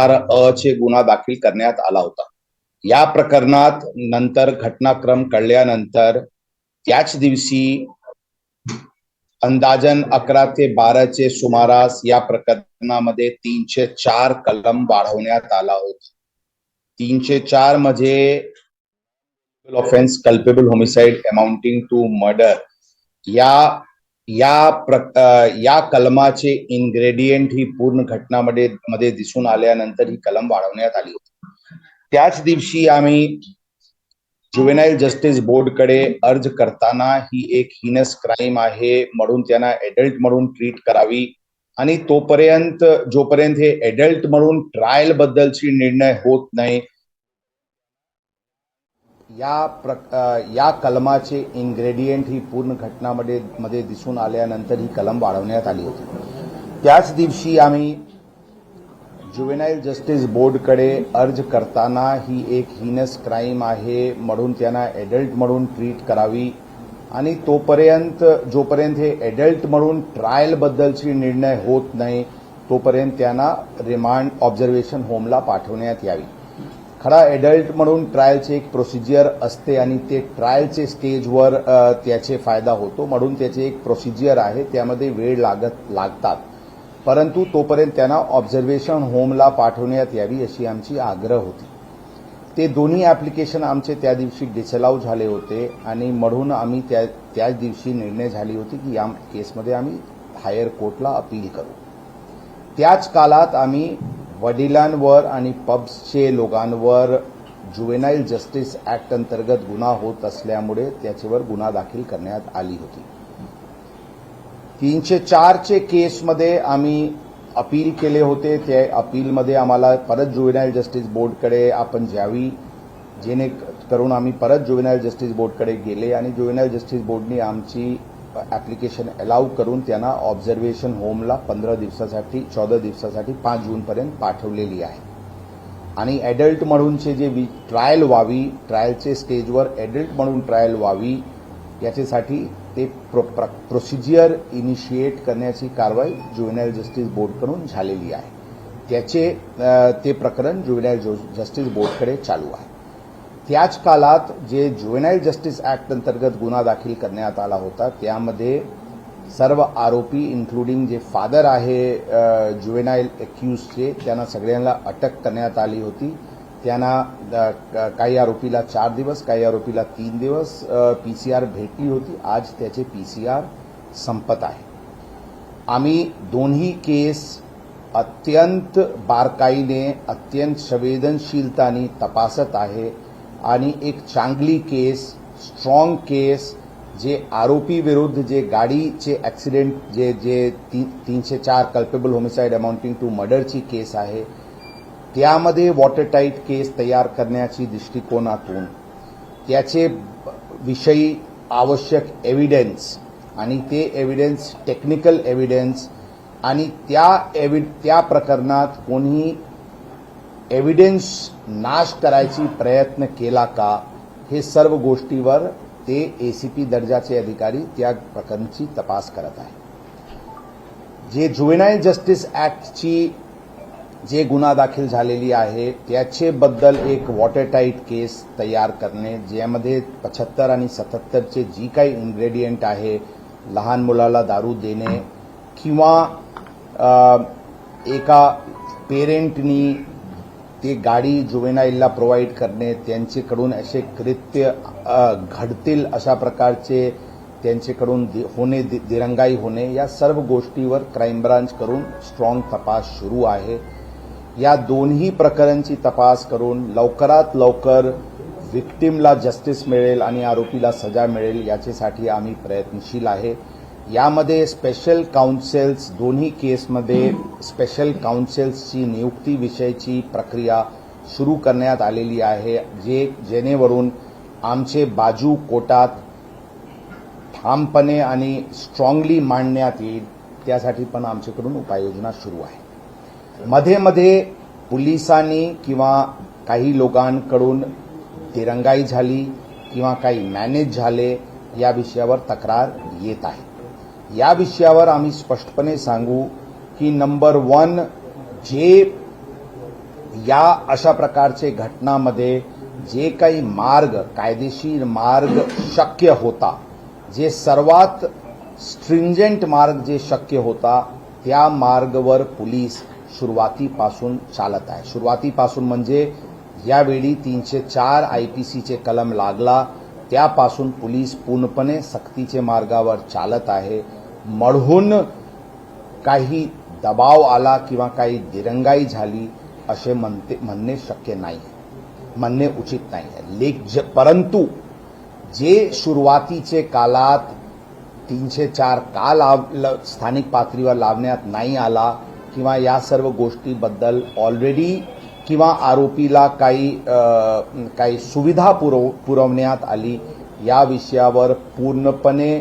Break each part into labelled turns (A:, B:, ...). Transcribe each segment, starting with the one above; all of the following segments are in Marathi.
A: चे गुन्हा दाखल करण्यात आला होता। या प्रकरणात नंतर घटनाक्रम कळल्यानंतर त्याच दिवशी अंदाजन 11 ते 12 चे सुमारास या प्रकरणामध्ये 304 कलम वाढवण्यात आला होता। 304 म्हणजे offence culpable homicide amounting to murder या कलमाचे इन्ग्रेडियंट ही पूर्ण घटनामध्ये दिसून आल्यानंतर ही कलम वाढवण्यात आली होती। त्याच दिवशी आम्ही ज्युव्हेनाइल जस्टिस बोर्डकडे अर्ज करताना ही एक हिनस क्राईम आहे म्हणून त्यांना एडल्ट म्हणून ट्रीट करावी आणि जोपर्यंत हे एडल्ट म्हणून ट्रायल बद्दलची निर्णय होत नाही या कलमाचे इन्ग्रेडियंट ही पूर्ण घटनामध्ये दिसून आल्यानंतर ही कलम वाढवण्यात आली होती। त्याच दिवशी आम्ही ज्युव्हेनाइल जस्टिस बोर्डकडे अर्ज करताना ही एक हिनस क्राईम आहे म्हणून त्यांना एडल्ट म्हणून ट्रीट करावी आणि जोपर्यंत हे एडल्ट म्हणून ट्रायल बद्दलची निर्णय होत नाही तोपर्यंत त्यांना रिमांड ऑब्झर्वेशन होमला पाठवण्यात यावी। खरा एडल्ट म्हणून ट्रायलचे एक प्रोसिजर असते आणि ते ट्रायलचे स्टेजवर त्याचे फायदा होतो म्हणून त्याचे एक प्रोसिजर आहे, त्यामध्ये वेळ लागतात, परंतु तोपर्यंत त्यांना ऑब्झर्वेशन होमला पाठवण्यात यावी अशी आमची आग्रह होती। ते दोन्ही ॲप्लिकेशन आमचे त्या दिवशी डिसअलाउ झाले होते आणि म्हणून आम्ही त्याच दिवशी निर्णय झाली होती की या केसमध्ये आम्ही हायर कोर्टला अपील करू। त्याच काळात आम्ही वडिलांवर आणि पब्सचे लोकांवर ज्युव्हेनाइल जस्टिस ऍक्ट अंतर्गत गुन्हा होत असल्यामुळे त्याच्यावर गुन्हा दाखल करण्यात आली होती। 304 चे केसमध्ये आम्ही अपील केले होते। त्या अपीलमध्ये आम्हाला परत ज्युव्हेनाइल जस्टिस बोर्डकडे आपण जावी, जेणेकरून आम्ही परत ज्युव्हेनाइल जस्टिस बोर्डकडे गेले आणि ज्युव्हेनाइल जस्टिस बोर्डने आमची ॲप्लिकेशन अलाउ करून त्यांना ऑब्झर्वेशन होमला 14 दिवसासाठी 5 जूनपर्यंत पाठवलेली आहे आणि एडल्ट म्हणूनचे जे ट्रायल व्हावी, ट्रायलचे स्टेजवर एडल्ट म्हणून ट्रायल व्हावी याच्यासाठी ते प्रोसिजर इनिशिएट करण्याची कारवाई ज्युव्हेनाइल जस्टिस बोर्डकडून झालेली आहे। ते प्रकरण ज्युव्हेनाइल जस्टिस बोर्डकडे चालू आहे। त्याच काळात जे ज्युव्हेनाइल जस्टिस ऍक्ट अंतर्गत गुन्हा दाखल करण्यात आला होता त्यामध्ये सर्व आरोपी इन्क्लुडिंग जे फादर आहे ज्युव्हेनाइल अक्यूजचे त्यांना सगळ्यांना अटक करण्यात आली होती। त्यांना काही आरोपीला 4 दिवस, काही आरोपीला 3 दिवस पीसीआर भेटली होती। आज त्याचे पीसीआर संपत आहे। आम्ही दोन्ही केस अत्यंत बारकाईने, अत्यंत संवेदनशीलताने तपासत आहे आणि एक चांगली केस, स्ट्रॉंग केस, जे आरोपी विरुद्ध जे गाडीचे ॲक्सिडेंट जे 304 कल्पेबल होमिसाइड अमाउंटिंग टू मर्डरची केस आहे त्यामध्ये वॉटरटाईट केस तयार करण्याची दृष्टिकोनातून त्याचे विषयी आवश्यक एव्हिडन्स आणि ते एव्हिडन्स टेक्निकल एव्हिडन्स आणि त्या प्रकरणात कोणी एव्हिडन्स नाश करायची प्रयत्न केला का, हे सर्व गोष्टीवर ते एसीपी दर्जाचे अधिकारी त्या प्रकरणाची तपास करत आहे। जे ज्युव्हेनाइल जस्टिस ऍक्टची जे गुन्हा दाखल झालेली आहे त्याचे बद्दल एक वॉटरटाईट केस तयार करणे, ज्यामध्ये 75 आणि 77 चे जी काही इन्ग्रेडियंट आहे, लहान मुलाला दारू देणे किंवा एका पेरेंटनी ते गाडी ज्युव्हेनाइलला प्रोव्हाइड करणे, त्यांच्याकडून असे कृत्य घडतील अशा प्रकारचे त्यांच्याकडून दिरंगाई होणे, या सर्व गोष्टीवर क्राईम ब्रांच करून स्ट्रॉंग तपास सुरू आहे। या दोन्ही प्रकरणांची तपास करून लवकरात लवकर विक्टिमला जस्टिस मिळेल आणि आरोपीला सजा मिळेल याच्यासाठी आम्ही प्रयत्नशील आहे। यामध्ये स्पेशल काउन्सिल्स, दोन्ही केसमध्ये स्पेशल काउन्सिल्सची नियुक्तीविषयीची प्रक्रिया सुरू करण्यात आलेली आहे, जेणेकरून आमचे बाजू कोर्टात ठामपणे आणि स्ट्रॉंगली मांडण्यात येईल, त्यासाठी पण आमच्याकडून उपाययोजना सुरू आहे। मध्ये पोलिसांनी किंवा काही लोकांकडून दिरंगाई झाली किंवा काही मॅनेज झाले या विषयावर तक्रार येत आहे। या विषयावर आम्ही स्पष्टपणे सांगू की नंबर 1, जे या अशा प्रकारचे घटनामध्ये जे काही मार्ग कायदेशीर मार्ग शक्य होता, जे सर्वात स्ट्रिंजेंट मार्ग जे शक्य होता, त्या मार्गवर पोलीस सुरुवातीपासून चालत आहे. सुरुवातीपासून म्हणजे यावेळी 304 आयपीसीचे कलम लागला त्यापासून पोलीस पूर्णपणे सक्तीचे मार्गावर चालत आहे. मढून काही दबाव आला किंवा काही दिरंगाई झाली असे म्हणणे शक्य नाही, म्हणणे उचित नाही आहे. परंतु जे सुरुवातीचे काळात 304 का स्थानिक पातळीवर लावण्यात नाही आला किंवा या सर्व गोष्टीबद्दल ऑलरेडी किंवा आरोपीला काही सुविधा पुरवण्यात आली, या विषयावर पूर्णपणे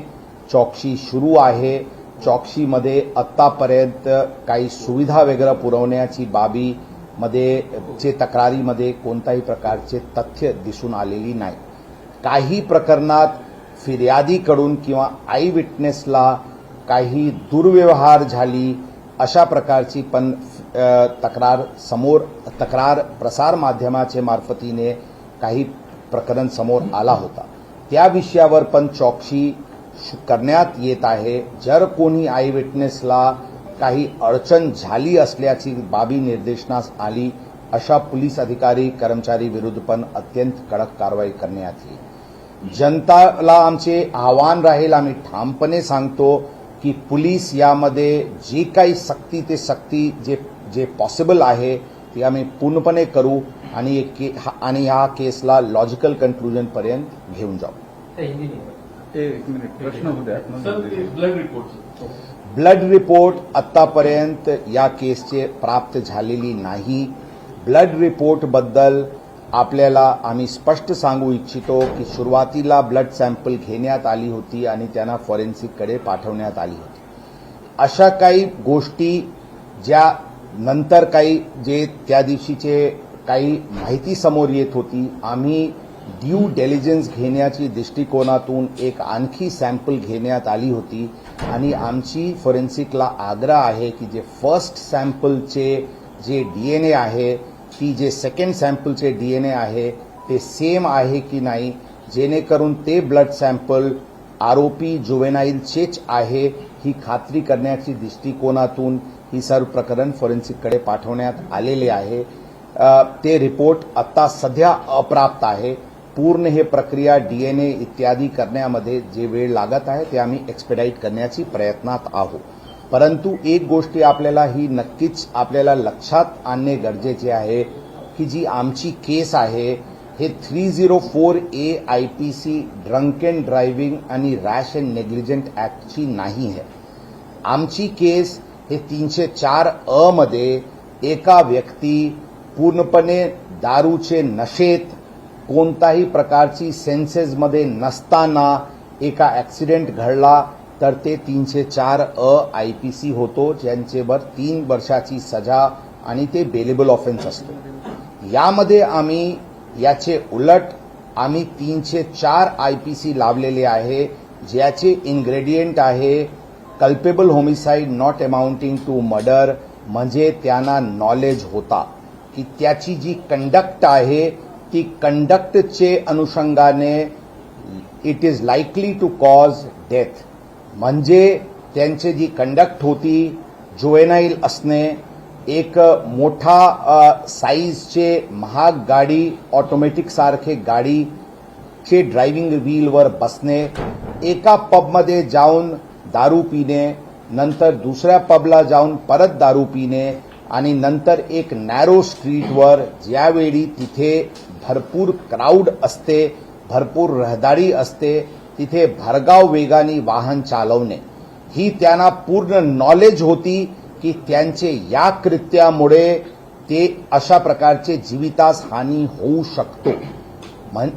A: चौकशी सुरू आहे. चौकशीमध्ये आत्तापर्यंत काही सुविधा वगैरे पुरवण्याची बाबीमध्ये चे तक्रारीमध्ये कोणत्याही प्रकारचे तथ्य दिसून आलेली नाही. काही प्रकरणात फिर्यादीकडून किंवा आय विटनेसला काही दुर्व्यवहार झाली अशा प्रकारची पण तक्रार प्रसार माध्यमाचे मार्फतीने काही प्रकरण समोर आला होता. त्या विषयावर पण चौकशी करण्यात येत आहे. जर कोणी आय विटनेसला काही अडचण झाली असल्याची बाबी निर्देशनास आली, अशा पोलीस अधिकारी कर्मचारी विरुद्ध पण अत्यंत कडक कारवाई करण्यात येईल. जनताला आमचे आव्हान राहील, आम्ही ठामपणे सांगतो की पोलीस यामध्ये जे काही सक्ती जे पॉसिबल आहे ते आम्ही पूर्णपणे करू आणि ह्या केसला लॉजिकल कन्क्लुजन पर्यंत घेऊन जाऊ.
B: एक मिनिट प्रश्न होत्या.
A: ब्लड रिपोर्ट आतापर्यंत या केसचे प्राप्त झालेली नाही. ब्लड रिपोर्ट बद्दल आपल्याला आम्ही स्पष्ट सांगू इच्छितो की सुरुवातीला ब्लड सॅम्पल घेण्यात आली होती आणि त्यांना फॉरेन्सिककडे पाठवण्यात आली होती. अशा काही गोष्टी ज्या नंतर काही जे त्या दिवशीचे काही माहिती समोर येत होती, आम्ही ड्यू डिलिजन्स घेण्याची दृष्टिकोनातून एक आणखी सॅम्पल घेण्यात आली होती आणि आमची फॉरेन्सिकला आग्रह आहे की जे फर्स्ट सॅम्पलचे जे डीएनए आहे की जे सेकंड सॅम्पलचे डीएनए आहे ते सेम आहे की नाही, जेणेकरून ते ब्लड सॅम्पल आरोपी जुवेनाईलचेच आहे ही खात्री करण्याची दृष्टिकोनातून ही सर्व प्रकरण फॉरेन्सिककडे पाठवण्यात आलेले आहे. ते रिपोर्ट आता सध्या अप्राप्त आहे. पूर्ण हे प्रक्रिया डीएनए इत्यादी करण्यामध्ये जे वेळ लागत आहे ते आम्ही एक्सपेडाईट करण्याची प्रयत्नात आहोत. परंतु एक गोष्टी आपल्याला ही नक्कीच आपल्याला लक्षात आणणे गरजेचे आहे की जी आमची केस आहे हे 304A IPC drunk and driving आणि रॅश अँड नेग्लिजंट ऍक्टची नाही आहे. आमची केस हे 304A मध्ये एका व्यक्ती पूर्णपणे दारूचे नशेत कोणताही प्रकारची सेन्सेसमध्ये नसताना एका ऍक्सिडेंट घडला तर ते 304A आयपीसी होतो, ज्यांच्यावर 3 वर्षाची सजा आणि ते बेलेबल ऑफेन्स असतो. यामध्ये आम्ही याचे उलट आम्ही 304 आयपीसी लावलेले आहे, ज्याचे इन्ग्रेडियंट आहे culpable homicide not amounting to murder, म्हणजे त्यांना नॉलेज होता की त्याची जी कंडक्ट आहे ती कंडक्टचे अनुषंगाने it is likely to cause death, म्हणजे त्यांची जी कंडक्ट होती जुवेनाईल असणे, एक मोठा साईजचे महाग गाडी ऑटोमॅटिक सारखे गाडीचे ड्रायव्हिंग व्हीलवर बसणे, एका पबमध्ये जाऊन दारू पिणे, नंतर दुसऱ्या पबला जाऊन परत दारू पिणे आणि नंतर एक नॅरो स्ट्रीटवर ज्यावेळी तिथे भरपूर क्राऊड असते, भरपूर रहदारी असते, तिथे भरधाव वेगाने वाहन चालवणे, ही त्यांना पूर्ण नॉलेज होती की त्यांचे या कृत्यामुळे ते अशा प्रकारचे जीवितास हानी होऊ शकतो.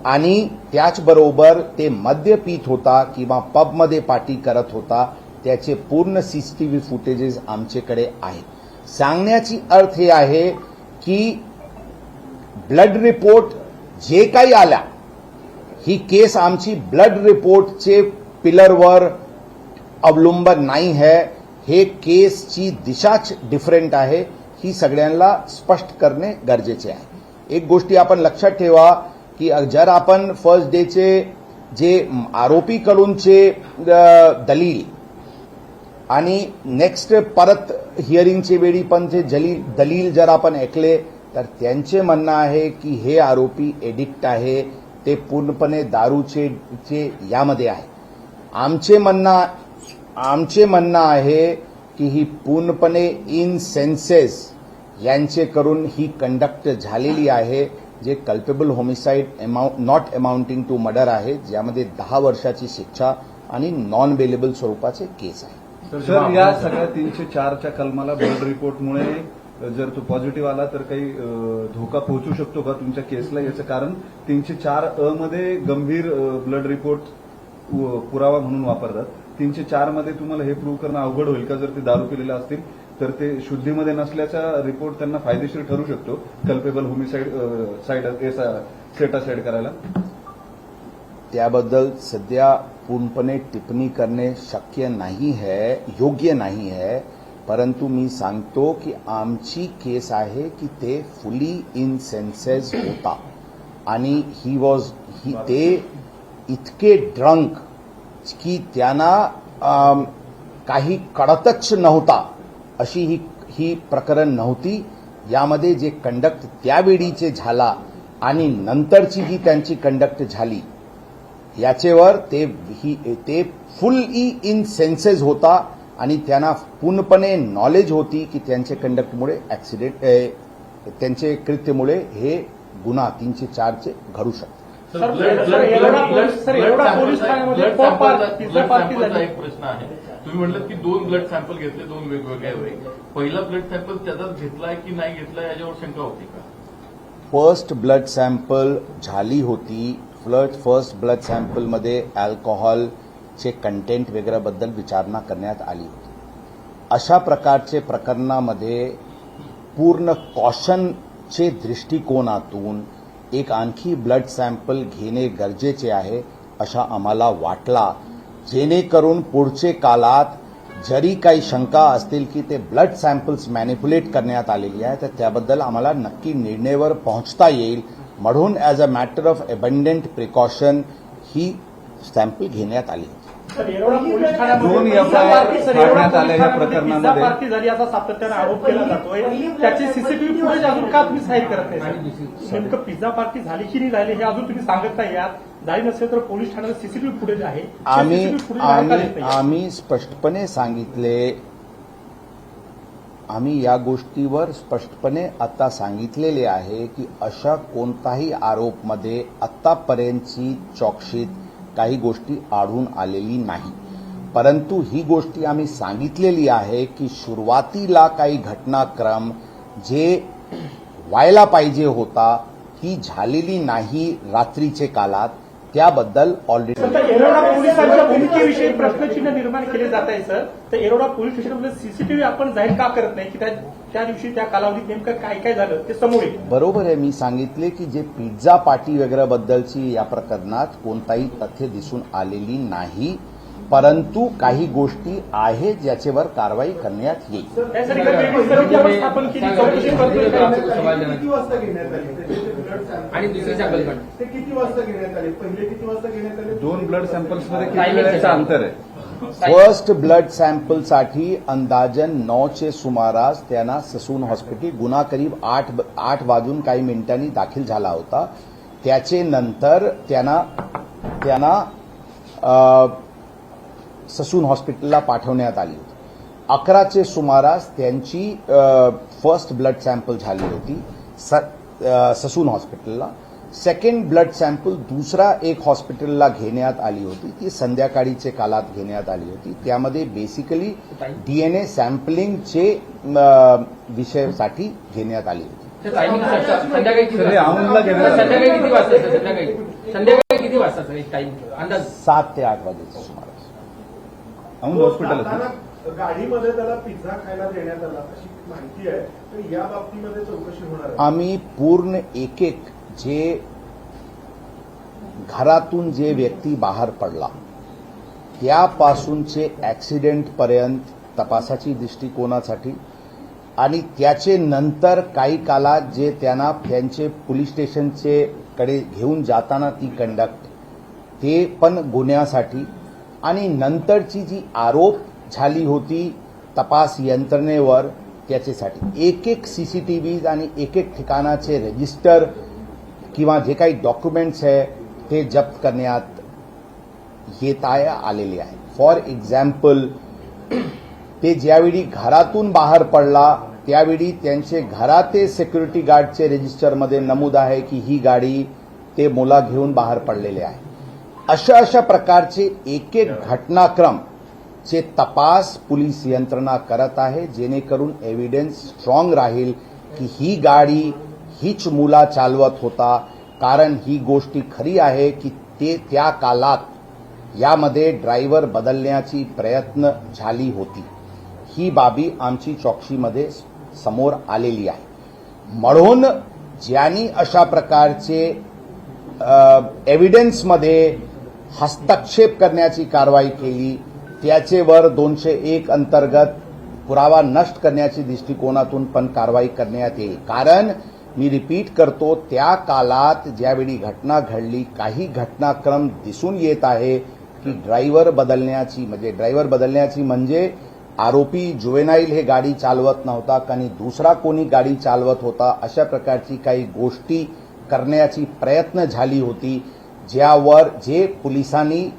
A: आणि त्याचबरोबर ते मद्य पीत होता किंवा पबमध्ये पार्टी करत होता, त्याचे पूर्ण सीसीटीव्ही फुटेजेस आमच्याकडे आहेत. सांगण्याची अर्थ हे आहे की ब्लड रिपोर्ट जे काही आल्या, ही केस आमची ब्लड रिपोर्टचे पिलरवर अवलंबन नाही है. हे केसची दिशाच डिफरंट आहे. ही सगळ्यांना स्पष्ट करणे गरजेचे आहे. एक गोष्टी आपण लक्षात ठेवा की जर आपण फर्स्ट डेचे जे आरोपीकडूनचे दलील आणि नेक्स्ट परत हिअरिंगचे वेळी पण ते दलील जर आपण ऐकले तर त्यांचे म्हणणं आहे की हे आरोपी एडिक्ट आहे, ते पूर्णपणे दारूचे यामध्ये आहे. आमचे म्हणणं आहे की ही पूर्णपणे इन सेन्सेस यांचे करून ही कंडक्ट झालेली आहे, जे culpable homicide not amounting to murder आहे, ज्यामध्ये 10 वर्षाची शिक्षा आणि नॉन बेलेबल स्वरूपाचे केस आहे.
B: सर, या सगळ्या 304च्या कलमाला ब्लड रिपोर्टमुळे जर तो पॉझिटिव्ह आला तर काही धोका पोहोचू शकतो का तुमच्या केसला? याचं कारण 304 मध्ये गंभीर ब्लड रिपोर्ट पुरावा म्हणून वापरतात. 304 मध्ये तुम्हाला हे प्रूव्ह करणं अवघड होईल का? जर ते दारू पिलेले असतील तर ते शुद्धीमध्ये नसल्याचा रिपोर्ट त्यांना फायदेशीर ठरू शकतो कल्पेबल होमिसाइड सेट असाइड करायला.
A: त्याबद्दल सध्या पूर्णपणे टिप्पणी करणे शक्य नाही है, योग्य नाही है. परंतु मी सांगतो की आमची केस आहे की ते फुली इन सेन्सेस होता आणि ते इतके ड्रंक की त्यांना काही कळतच नव्हता, अशी ही प्रकरण नव्हती. यामध्ये जे कंडक्ट त्यावेळीचे झाला आणि नंतरची जी त्यांची कंडक्ट झाली याचेवर ते फुली इन सेन्सेस होता आणि त्यांना पूर्णपणे नॉलेज होती की त्यांच्या कंडक्टमुळे त्यांचे कृत्यामुळे हे गुन्हा 304चे घडू शकतात.
C: एक प्रश्न आहे. तुम्ही म्हटलं की 2 ब्लड सॅम्पल घेतले, 2 वेगवेगळ्या वेळी. पहिला ब्लड सॅम्पल त्याचाच घेतलाय की नाही घेतलाय याच्यावर शंका होती का?
A: फर्स्ट ब्लड सॅम्पल झाली होती. फर्स्ट ब्लड सॅम्पलमध्ये अल्कोहोलचे कंटेंट वगैरेबद्दल विचारणा करण्यात आली होती. अशा प्रकारचे प्रकरणामध्ये पूर्ण कॉशनचे दृष्टिकोनातून एक आणखी ब्लड सॅम्पल घेणे गरजेचे आहे अशा आम्हाला वाटला, जेणेकरून पुढचे काळात जरी काही शंका असतील की ते ब्लड सॅम्पल्स मॅनिप्युलेट करण्यात आलेली आहे तर त्याबद्दल आम्हाला नक्की निर्णयावर पोहोचता येईल. म्हणून as a matter of abundant precaution he sample घेण्यात आली.
B: 2 काढण्यात आल्या या प्रकरणामध्ये.
D: पार्टी झाली असा सातत्याने आरोप केला जातोय. त्याची सीसीटीव्ही फुटेज अजून का तुम्ही साईड करत नाही? नेमकं पिझ्झा पार्टी झाली की नाही झाली हे अजून तुम्ही सांगत नाही आहात. झाली नसेल तर पोलीस ठाण्यात सीसीटीव्ही फुटेज आहे.
A: आम्ही स्पष्टपणे सांगितले, आम्ही या गोष्टीवर स्पष्टपणे आता सांगितलेले आहे की अशा कोणताही आरोपमध्ये आतापर्यंतची चौकशीत काही गोष्टी आढळून आलेली नाही. परंतु ही गोष्टी आम्ही सांगितलेली आहे की सुरुवातीला काही घटनाक्रम जे व्हायला पाहिजे होता ही झालेली नाही रात्रीचे काळात, त्याबद्दल ऑलरेडी.
D: येरवडा पोलिसांच्या भूमिकेविषयी प्रश्नचिन्ह निर्माण केले जात आहे सर. तर येरवडा पोलीस स्टेशनमध्ये सीसीटीव्ही आपण जाहीर का करत नाही की त्या दिवशी त्या कालावधीत नेमकं काय काय झालं ते समोर येईल?
A: बरोबर आहे, मी सांगितले की जे पिझ्झा पार्टी वगैरे बद्दलची या प्रकरणात कोणताही तथ्य दिसून आलेली नाही, परंतु काही गोष्टी आहेत ज्याच्यावर कारवाई करण्यात येईल.
D: त्यासाठी कमिटी आपण स्थापन केली, चौकशी करतोय.
E: किती वाजता घेण्यात आली
F: आणि दुसरी सॅम्पल पण
E: ते किती वाजता घेण्यात आले? पहिले किती वाजता घेण्यात आले?
B: 2 ब्लड सॅम्पल्समध्ये किती वेळेचं अंतर आहे?
A: फर्स्ट ब्लड सॅम्पलसाठी अंदाजन 9चे सुमारास त्यांना ससून हॉस्पिटल गुन्हा करीब 8 वाजून काही मिनिटांनी दाखल झाला होता. त्याचे नंतर त्यांना ससून हॉस्पिटलला पाठवण्यात आली होती. 11चे सुमारास त्यांची फर्स्ट ब्लड सॅम्पल झाली होती ससून हॉस्पिटलला. सेकंड ब्लड सॅम्पल दुसरा एक हॉस्पिटलला घेण्यात आली होती, ती संध्याकाळीचे काळात घेण्यात आली होती. त्यामध्ये बेसिकली डीएनए सॅम्पलिंगचे विषयासाठी घेण्यात आली होती.
F: संध्याकाळी किती वाजता सर? एक टाइम अंदाज
A: 7 ते 8 वाजेच्या सुमारास.
B: औंध हॉस्पिटल
E: गाडीमध्ये त्याला पिझ्झा खायला देण्यात आला अशी माहिती आहे. तर या बाबतीमध्ये चौकशी होणार आहे.
A: आम्ही पूर्ण एक जे घरातून जे व्यक्ती बाहेर पडला त्यापासूनचे ऍक्सिडेंट पर्यंत तपासाची दृष्टिकोनासाठी आणि त्याचे नंतर काही काळात जे त्यांना त्यांचे पोलीस स्टेशनचे कडे घेऊन जाताना ती कंडक्ट ते पण गुन्ह्यासाठी आणि नंतरची जी आरोप झाली होती तपास यंत्रणेवर त्याच्यासाठी एक एक सीसीटीव्ही आणि एक एक ठिकाणाचे रजिस्टर किंवा जे काही डॉक्युमेंट्स आहे ते जप्त करण्यात येत आलेले आहे. फॉर एक्झाम्पल, ते ज्यावेळी घरातून बाहेर पडला त्यावेळी त्यांचे घराते सिक्युरिटी गार्डचे रजिस्टरमध्ये नमूद आहे की ही गाडी ते मुला घेऊन बाहेर पडलेले आहे. अशा प्रकारचे एक एक घटनाक्रम चे तपास पोलीस यंत्रणा करत आहे, जेणेकरून एव्हिडन्स स्ट्रॉंग राहील की ही गाडी हीच मुला चालवत होता. कारण ही गोष्टी खरी आहे की ते त्या काळात यामध्ये ड्रायव्हर बदलण्याची प्रयत्न झाली होती. ही बाबी आमची चौकशीमध्ये समोर आलेली आहे. म्हणून ज्यांनी अशा प्रकारचे एव्हिडन्समध्ये हस्तक्षेप करण्याची कारवाई केली त्याचेवर 201 अंतर्गत पुरावा नष्ट करण्याच्या दृष्टिकोनातून पण कारवाई करण्यात येईल. कारण मी रिपीट करतो, त्या काळात ज्यावेळी घटना घडली काही घटनाक्रम दिसून येत आहे की ड्रायव्हर बदलण्याची म्हणजे आरोपी जुवेनाईल हे गाडी चालवत नव्हता आणि दुसरा कोणी गाडी चालवत होता. अशा प्रकारची काही गोष्टी करण्याची प्रयत्न झाली होती, ज्यावर जे पोलिसांनी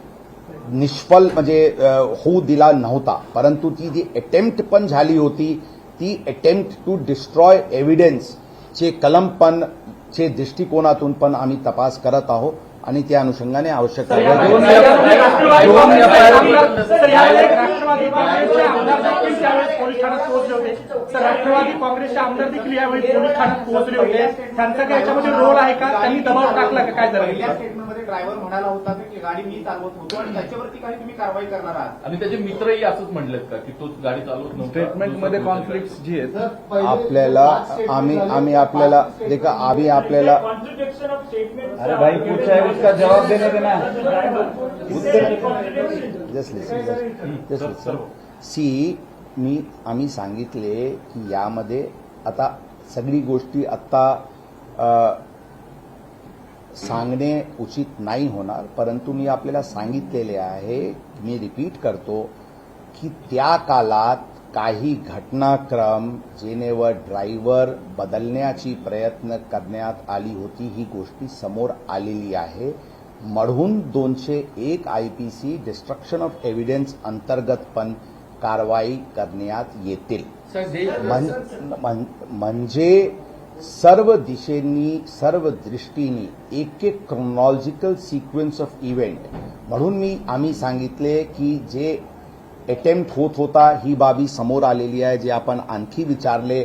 A: निष्फळ होऊ दिला नव्हता. परंतु ती जी अटेम्प्ट पण झाली होती ती अटेम्प्ट टू डिस्ट्रॉय एव्हिडन्स चे कलम पण चे दृष्टिकोनातून पण आम्ही तपास करत आहोत आणि त्या अनुषंगाने आवश्यक
D: राष्ट्रवादी काँग्रेसचे आमदार देखील यावेळी पोलीस ठाण्यात पोहोचले होते. त्यांचा काय याच्यामध्ये रोल आहे का? त्यांनी दबाव टाकला का? काय झालं?
G: स्टेटमेंटमध्ये ड्रायव्हर म्हणाला होता की गाडी मी चालवत होतो आणि त्याच्यावरती काही तुम्ही कारवाई करणार आहात
C: आणि त्याचे मित्रही असंच म्हणलेत का की तो गाडी चालवत नव्हता?
B: स्टेटमेंटमध्ये कॉन्फ्लिक्ट जी आहेत
A: आपल्याला आम्ही आपल्याला देखा आम्ही आपल्याला
B: अरे भाई पूछा है उसका जवाब देने देना.
A: आम्ही सांगितले की यामध्ये आता सगळी गोष्टी आता सांगणे उचित नाही होणार, परंतु मी आपल्याला सांगितलेले आहे, मी रिपीट करतो की त्या काळात काही घटनाक्रम जेनेवर ड्रायव्हर बदलण्याची प्रयत्न करण्यात आली होती ही गोष्टी समोर आलेली आहे. म्हणून 201 IPC डिस्ट्रक्शन ऑफ एव्हिडन्स अंतर्गत पण कारवाई करण्यात येतील. म्हणजे सर्व दिशेंनी सर्व दृष्टींनी एक एक क्रोनॉलॉजिकल सिक्वेन्स ऑफ इव्हेंट म्हणून आम्ही सांगितले की जे अटेम्प्ट होत होता ही बाबी समोर आलेली आहे. जे आपण आणखी विचारले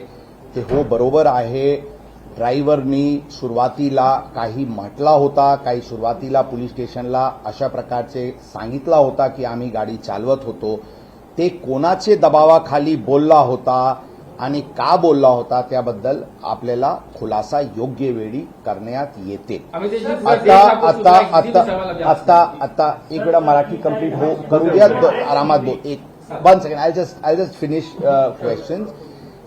A: ते हो बरोबर आहे. ड्रायव्हरनी सुरुवातीला काही म्हटला होता, काही सुरुवातीला पोलीस स्टेशनला अशा प्रकारचे सांगितला होता की आम्ही गाडी चालवत होतो. ते कोणाचे दबावाखाली बोलला होता आणि का बोलला होता त्याबद्दल आपल्याला खुलासा योग्य वेळी करण्यात येते. आता एक वेळा मराठी कंप्लीट करू द्या, आरामात बोल. एक 1 second, I just finish question.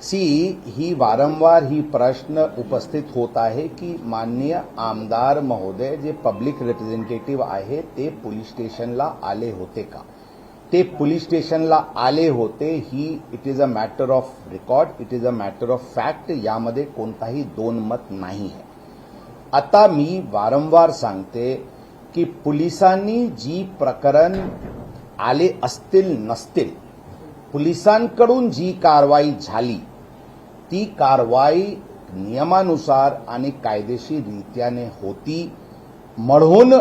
A: ही वारंवार ही प्रश्न उपस्थित होत आहे की माननीय आमदार महोदय जे पब्लिक रिप्रेझेंटेटिव्ह आहे ते पोलीस स्टेशनला आले होते का? ते पोलीस स्टेशनला आले होते. It is a matter of record, it is a matter of fact. यामध्ये कोणताही दोन मत नाही आहे. आता मी वारंवार सांगते की पोलिसांनी जी प्रकरण आले असतील नसतील, पोलिसांकडून जी कारवाई झाली ती कारवाई नियमानुसार आणि कायदेशीररित्याने होती. म्हणून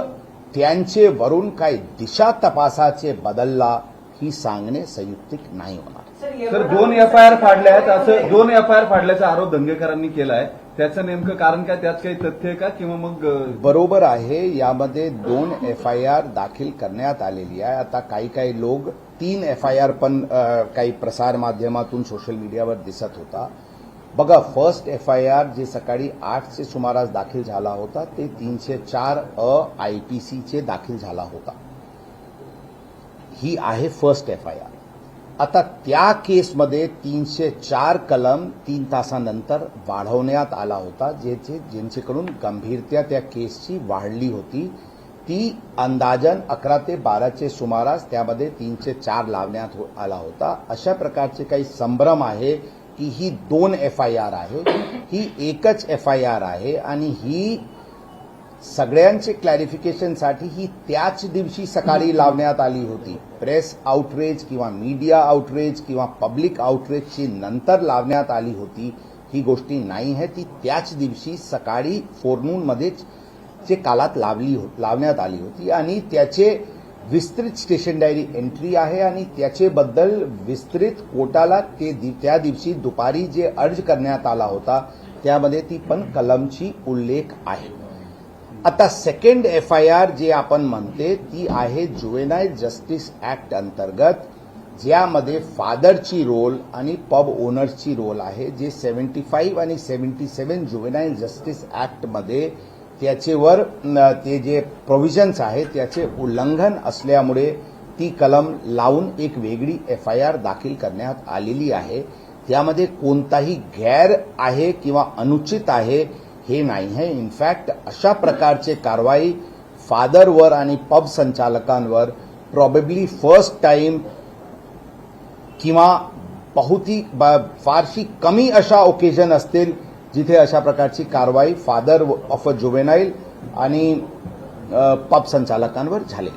A: त्यांचे वरून काही दिशा तपासाचे बदलला ही सांगणे संयुक्तिक नाही होणार.
B: सर 2 FIR फाडल्या आहेत असं 2 FIR फाडल्याचा आरोप दंगेकरांनी केलाय. त्याचं नेमकं कारण काय? त्यात काही तथ्य आहे का किंवा मग?
A: बरोबर आहे. यामध्ये 2 FIR दाखल करण्यात आलेली आहे. आता काही लोक 3 FIR पण काही प्रसार माध्यमातून सोशल मीडियावर दिसत होता. बघा, फर्स्ट FIR जे सकाळी 8चे सुमारास दाखल झाला होता ते 304 IPC चे दाखल झाला होता. ही आहे फर्स्ट FIR. आता त्या केसमध्ये 304 कलम 3 तासानंतर वाढवण्यात आला होता, ज्यांच्याकडून गंभीरता त्या केसची वाढली होती. ती अंदाजन 11 ते 12चे सुमारास त्यामध्ये 304 लावण्यात आला होता. अशा प्रकारचे काही संभ्रम आहे की ही 2 FIR आहे, ही एकच FIR आहे आणि ही सगळ्यांचे क्लॅरिफिकेशनसाठी ही त्याच दिवशी सकाळी लावण्यात आली होती. प्रेस आउटरेज किंवा मीडिया आउटरेज किंवा पब्लिक आउटरेजची नंतर लावण्यात आली होती ही गोष्टी नाही आहे. ती त्याच दिवशी सकाळी फोरनूनमध्येच चे कालात लावण्यात आली होती आणि त्याचे विस्तृत स्टेशन डायरी एंट्री आहे आणि त्याच्याबद्दल विस्तृत कोर्टाला त्या दिवशी दुपारी जे अर्ज करण्यात आला होता त्यामध्ये ती पण कलमची उल्लेख आहे. आता सेकंड FIR जे आपण म्हणते ती आहे जुवेनाईल जस्टिस ऍक्ट अंतर्गत, ज्यामध्ये फादरची रोल आणि पब ओनर्सची रोल आहे, जे 75 आणि 77 जुवेनाईल जस्टिस ऍक्टमध्ये त्याचेवर ते जे प्रोव्हिजन्स आहेत त्याचे उल्लंघन असल्यामुळे ती कलम लावून एक वेगळी FIR दाखल करण्यात आलेली आहे. त्यामध्ये कोणताही गैर आहे किंवा अनुचित आहे हे नाही आहे. इनफॅक्ट अशा प्रकारचे कारवाई फादरवर आणि पब संचालकांवर प्रॉबेबली फर्स्ट टाइम किंवा फारशी कमी अशा ओकेजन असतील जिथे अशा प्रकारची कारवाई फादर ऑफ अ जुवेनाईल आणि पब संचालकांवर झालेली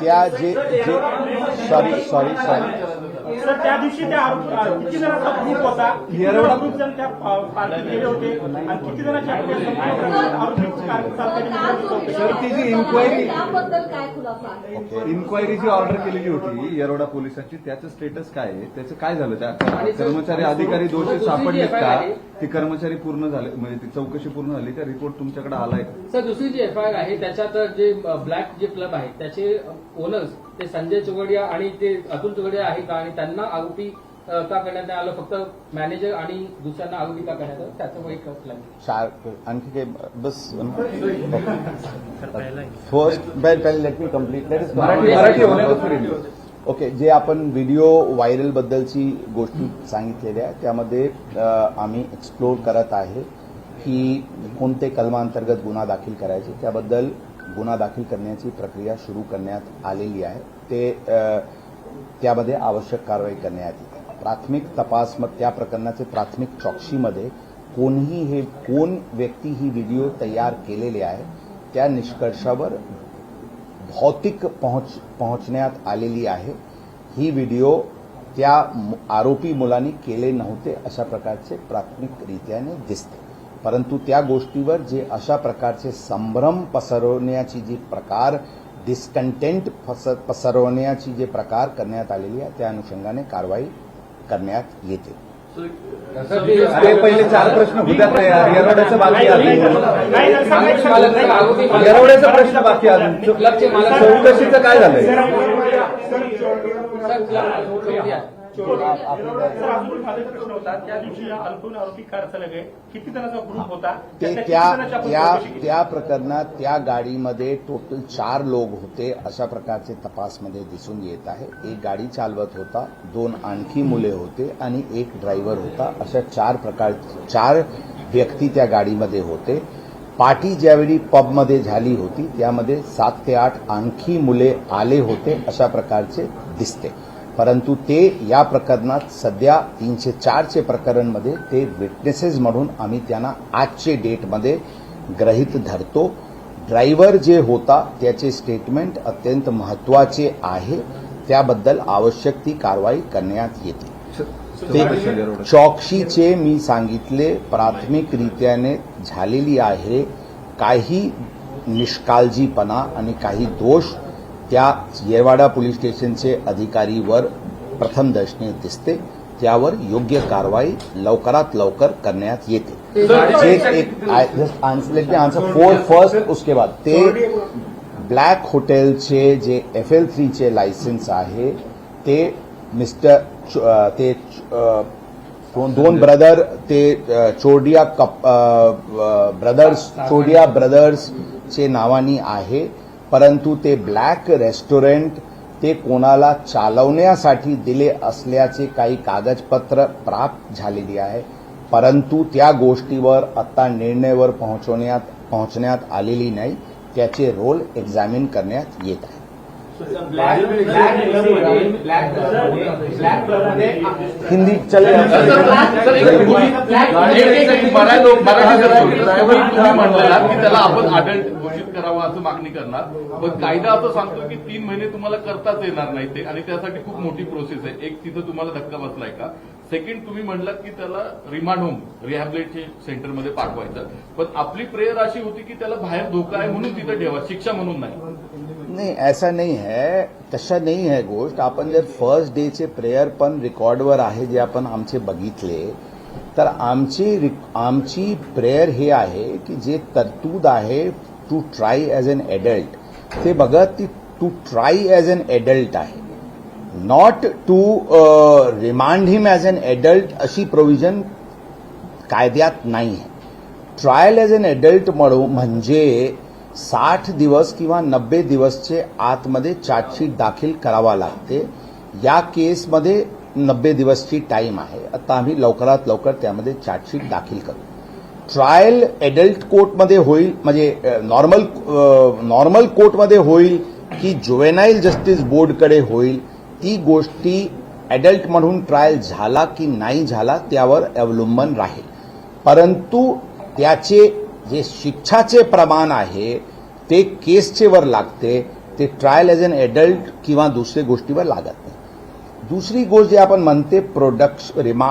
A: त्या जे सॉरी
D: सर त्या दिवशी त्या किती जणांचा ग्रुप होता, ग्रुप जण त्या पार्टीत गेले होते आणि किती जणांच्या
B: सर ती जी इन्क्वायरी
H: त्याबद्दल काय खुलासा आहे?
B: इन्क्वायरी जी ऑर्डर केलेली होती येरोडा पोलिसांची त्याचं स्टेटस काय आहे, त्याचं काय झालं? त्या कर्मचारी अधिकारी दोषी सापडलेत का? ती कर्मचारी पूर्ण झाले म्हणजे ती चौकशी पूर्ण झाली, त्या रिपोर्ट तुमच्याकडे आलाय का?
F: सर दुसरी जी FIR आहे त्याच्यात जे ब्लॅक जे क्लब आहे त्याचे ओनर्स ते संजय चोगडिया आणि ते अतुल चोगडिया आहे का, आणि त्यांना आरोपी का करण्यात नाही आलं, फक्त मॅनेजर आणि दुसऱ्यांना आरोपी का करण्यात आलं त्याचं एक क्लब.
A: आणखी काही बस फर्स्ट पहिले लेट मी कम्प्लीट
B: मराठी होण्यापासून
A: ओके. जे आपण व्हिडिओ व्हायरल बद्दलची गोष्टी सांगितलेल्या त्यामध्ये आम्ही एक्सप्लोर करत आहे की कोणते कलमांतर्गत गुन्हा दाखल करायचे, त्याबद्दल गुन्हा दाखल करण्याची प्रक्रिया सुरू करण्यात आलेली आहे. ते त्यामध्ये आवश्यक कारवाई करण्यात येते. प्राथमिक तपास मग त्या प्रकरणाचे प्राथमिक चौकशीमध्ये कोण व्यक्ती ही व्हिडिओ तयार केलेले आहे त्या निष्कर्षावर भौतिक पोहोचण्यात आलेली आहे. ही व्हिडिओ त्या आरोपी मुलांनी केले नव्हते अशा प्रकारचे प्राथमिकरित्याने दिसते. परंतु त्या गोष्टीवर जे अशा प्रकारचे संभ्रम पसरवण्याची जी प्रकार डिस्कंटेंट पसरवण्याची जे प्रकार करण्यात आलेली आहे त्या अनुषंगाने कारवाई करण्यात येते.
B: अरे पहिले 4 प्रश्न होत्या तयार, येरोड्याचं बाकी अजून, येरोड्याचा प्रश्न बाकी अजून, चौकशीचं काय झालंय?
D: प्रश्न होता त्या दिवशी अल्पून आरोपी कार चले गए, किती जणांचा ग्रुप होता,
A: त्या प्रकरणात त्या गाडीमध्ये टोटल 4 लोक होते अशा प्रकारचे तपासमध्ये दिसून येत आहे. एक गाडी चालवत होता, 2 आणखी मुले होते आणि एक ड्रायव्हर होता. अशा 4 व्यक्ती त्या गाडीमध्ये होते. पार्टी ज्यावेळी पबमध्ये झाली होती त्यामध्ये 7 ते 8 आणखी मुले आले होते अशा प्रकारचे दिसते. परंतु ते या प्रकरणात सध्या 304चे प्रकरणमध्ये ते विटनेसेस म्हणून आम्ही त्यांना आजचे डेटमध्ये गृहीत धरतो. ड्रायव्हर जे होता त्याचे स्टेटमेंट अत्यंत महत्वाचे आहे, त्याबद्दल आवश्यक ती कारवाई करण्यात येते. चौकशीचे मी सांगितले प्राथमिकरित्याने झालेली आहे. काही निष्काळजीपणा आणि काही दोष त्या येरवाडा पोलीस स्टेशनचे अधिकारीवर प्रथम दर्शनी दिसते. त्यावर योग्य कारवाई लवकरात लवकर करण्यात येते. लेट मी आन्सर फर्स्ट उसके बाद ते ब्लॅक हॉटेलचे जे FL3 चे लायसन्स आहे ते मिस्टर ते दोन ब्रदर ते चोडिया ब्रदर्स चे नावानी आहे, परंतु ते ब्लॅक रेस्टॉरंट ते कोणाला चालवण्यासाठी दिले असल्याचे काही कागदपत्र प्राप्त झालेली आहे, परंतु त्या गोष्टीवर आता निर्णयावर पोहोचण्यात आलेली नाही. त्याचे रोल एक्झामिन करण्यात येत आहे. हिंदी चलेगा.
C: तुम्ही म्हणलेला की त्याला आपण अडल्ट घोषित करावं असं मागणी करणार, पण कायदा असं सांगतो की 3 महिने तुम्हाला करताच येणार नाही ते, आणि त्यासाठी खूप मोठी प्रोसेस आहे. एक तिथं तुम्हाला धक्का बसलाय का? सेकंड, तुम्ही म्हणलात की त्याला रिमांड होम रिहॅबिलिटेशन सेंटरमध्ये पाठवायचं, पण आपली प्रेयर अशी होती की त्याला बाहेर धोका आहे म्हणून तिथं ठेवा, शिक्षा म्हणून नाही.
A: नाही, ऐसा नाही है, तशा नाही है गोष्ट. आपण जर फर्स्ट डेचे प्रेयर पण रेकॉर्डवर आहे जे आपण आमचे बघितले, तर आमची प्रेयर हे आहे की जे तरतूद आहे to try as an adult, ते बघत ती to try as an adult आहे, not to remand him as an adult अशी प्रोव्हिजन कायद्यात नाही आहे. ट्रायल ॲज एन एडल्ट म्हणजे 60 दिवस किंवा 90 दिवसचे आतमध्ये चार्जशीट दाखल करावा लागते. या केसमध्ये 90 दिवसची टाईम आहे. आता आम्ही लवकरात लवकर त्यामध्ये चार्जशीट दाखल करू. ट्रायल एडल्ट कोर्टमध्ये होईल, म्हणजे नॉर्मल कोर्टमध्ये होईल की जुवेनाईल जस्टिस बोर्डकडे होईल, ती गोष्टी एडल्ट म्हणून ट्रायल झाला की नाही झाला त्यावर अवलंबून राहील. परंतु त्याचे जे शिक्षाचे प्रमाण आहे ते केसचे वर लागते, ते ट्रायल ॲज एन एडल्ट किंवा दुसऱ्या गोष्टीवर लागत नाही. दुसरी गोष्ट जे आपण म्हणते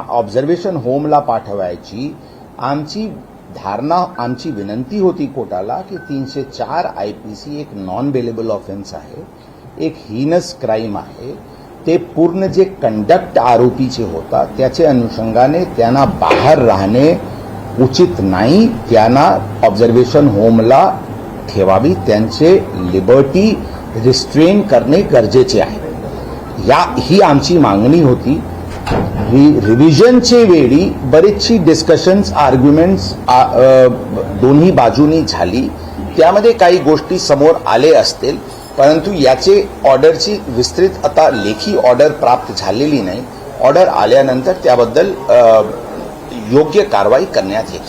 A: ऑब्झर्वेशन होमला पाठवायची, आमची धारणा, आमची विनंती होती कोर्टाला की 304 IPC एक नॉन बेलेबल ऑफेन्स आहे, एक हीनस क्राईम आहे. ते पूर्ण जे कंडक्ट आरोपीचे होता त्याच्या अनुषंगाने त्यांना बाहेर राहणे उचित नाही. त्यांना ऑब्झर्वेशन होमला ठेवावी, त्यांचे लिबर्टी रिस्ट्रेन करणे गरजेचे आहे. ही आमची मागणी होती. रिव्हिजनचे वेळी बरेचशी डिस्कशन्स, आर्ग्युमेंट्स दोन्ही बाजूनी झाली. त्यामध्ये काही गोष्टी समोर आले असतील, परंतु याचे ऑर्डरची विस्तृत आता लेखी ऑर्डर प्राप्त झालेली नाही. ऑर्डर आल्यानंतर त्याबद्दल योग्य कारवाई करण्यात येईल.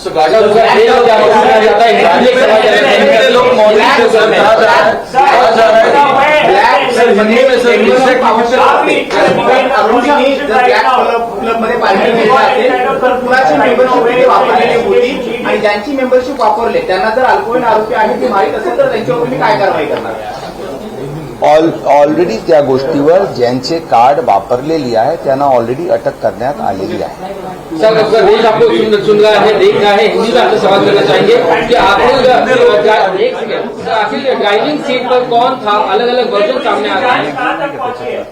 G: आणि ज्यांची मेंबरशिप वापरले त्यांना जर अल्पवयीन आरोपी आहे ते माहीत असेल तर त्यांच्यावर तुम्ही काय कारवाई करणार?
A: ऑलरेडी त्या गोष्टीवर ज्यांचे कार्ड वापरलेली आहे त्यांना ऑलरेडी अटक करण्यात आलेली आहे.
F: सर, अगर देश आपको सुन रहा है, देख रहा है, हिंदी में आपसे सवाल करना चाहेंगे कि आखिर ड्राइविंग सीट पर कौन था? अलग अलग वर्जन सामने आ रहे हैं.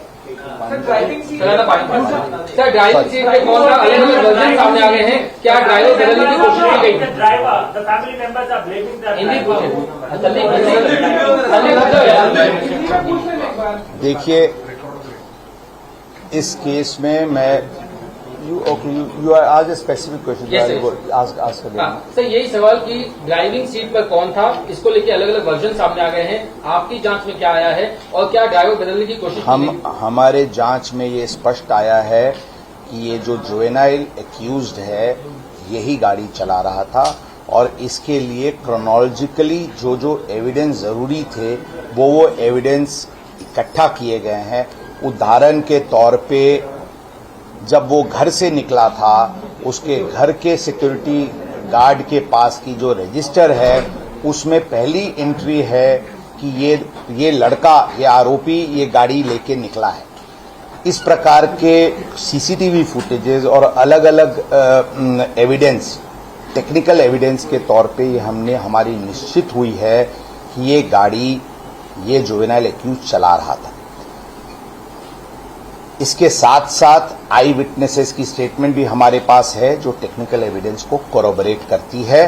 F: सर, ड्राइविंग सीट पे कौन था? अलग अलग वर्जन सामने आ गए हैं. क्या ड्राइवर बदलने की कोशिश की गई? हिंदी
A: देखिए, इस केस में मैं यू आज ए स्पेसिफिक क्वेश्चन.
F: सर, यही सवाल कि ड्राइविंग सीट पर कौन था, इसको लेके अलग अलग वर्जन सामने आ गए हैं. आपकी जांच में क्या आया है और क्या ड्राइवर बदलने की कोशिश
A: हमारे जांच में ये स्पष्ट आया है कि ये जो जुवेनाइल एक्यूज्ड है यही गाड़ी चला रहा था, और इसके लिए क्रोनोलॉजिकली जो एविडेंस जरूरी थे वो एविडेंस इकट्ठा किए गए हैं. उदाहरण के तौर पे जब वो घर से निकला था, उसके घर के सिक्योरिटी गार्ड के पास की जो रजिस्टर है उसमें पहली एंट्री है कि ये लड़का, ये आरोपी ये गाड़ी लेके निकला है. इस प्रकार के CCTV फुटेजेस और अलग अलग एविडेंस, टेक्निकल एविडेंस के तौर पे हमारी निश्चित हुई है कि ये गाड़ी ये जुवेनाइल एक्यूज चला रहा था. इसके साथ साथ आई विटनेसेस की स्टेटमेंट भी हमारे पास है जो टेक्निकल एविडेंस को कोरोबरेट करती है।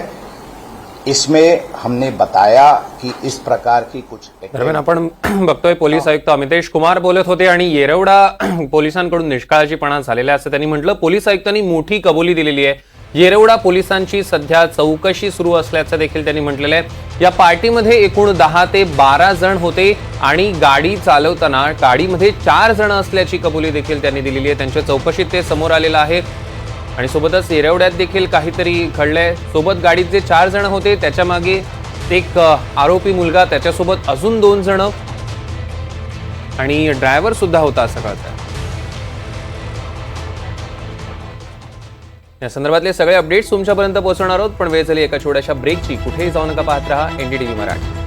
A: इसमें हमने बताया की इस प्रकार की कुछ
I: दरम्यान आपण बघतोय पोलीस आयुक्त अमितेश कुमार बोलत होते आणि येरवडा पोलिसांकडून निष्काळजीपणा झालेला असं त्यांनी म्हटलं। पोलीस आयुक्तांनी मोठी कबुली दिलेली आहे। येरवडा पोलिसांची सध्या चौकशी सुरू असल्याचं देखील त्यांनी म्हटलेलं आहे। या पार्टीमध्ये एकूण 10 ते 12 जण होते आणि गाडी चालवताना गाडीमध्ये 4 जण असल्याची कबुली देखील त्यांनी दिलेली आहे। त्यांच्या चौकशीत ते समोर आलेलं आहे आणि सोबतच येरवड्यात देखील काहीतरी घडलंय। सोबत गाडीत जे 4 जण होते त्याच्या मागे एक आरोपी मुलगा, त्याच्यासोबत अजून 2 जण आणि ड्रायव्हर सुद्धा होता असं कळतंय। या संदर्भातले सगळे अपडेट्स तुमच्यापर्यंत पोहोचवणार आहोत, पण वेळ झाली एका छोट्याशा ब्रेकची। कुठेही जाऊ नका, पाहत रहा NDTV मराठी।